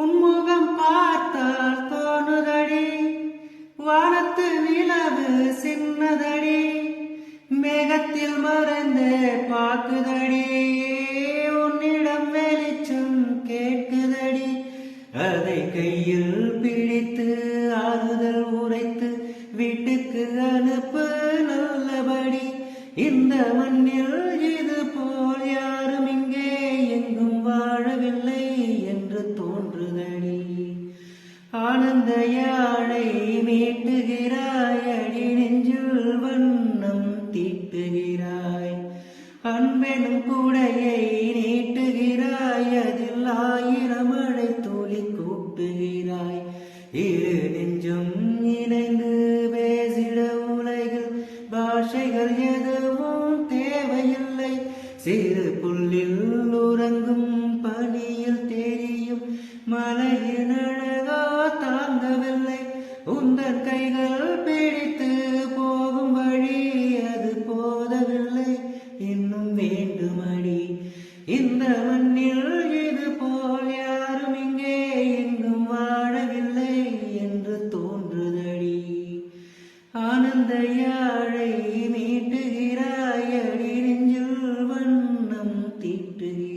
உன்முகம் பார்த்தால் தோணுதடி, வானத்து நிலவு சின்னதடி, மேகத்தில் மறைந்து பார்க்குதடி, உன்னிடம் வெளிச்சம் கேட்குதடி. அதை கையில் பிடித்து ஆறுதல் உரைத்து வீட்டுக்கு அனுப்பு நல்லபடி. இந்த மண்ணில் இது போல் யாரும் இங்கே எங்கும் வாழவில்லை என்று தோன்றுதடி. ஆனந்த யாழை மீட்டுகிறாய், அடி நெஞ்சில் வண்ணம் தீட்டுகிறாய். அன்பெனும் கூடையை நீட்டுகிறாய், அதில் 1000 மழை துளி கூட்டுகிறாய். இரு நெஞ்சும் இணைந்து பேசிட உலகில் பாஷைகள் எதுவும் தேவையில்லை. சிறு புல்லில் உறங்கும் பனியில் தெரியும் மலையின் அழகா தாங்கவில்லை. உந்தன் கைகள் பிடித்து போகும் வழி அது போதவில்லை, இன்னும் வேண்டுமடி. இந்த மண்ணில் இது போல் யாரும் இங்கே எங்கும் வாழவில்லை என்று தோன்றுதடி. ஆனந்த யாழை மீட்டுகிறாய், அடி நெஞ்சில் வண்ணம் தீட்டுகிறாய்.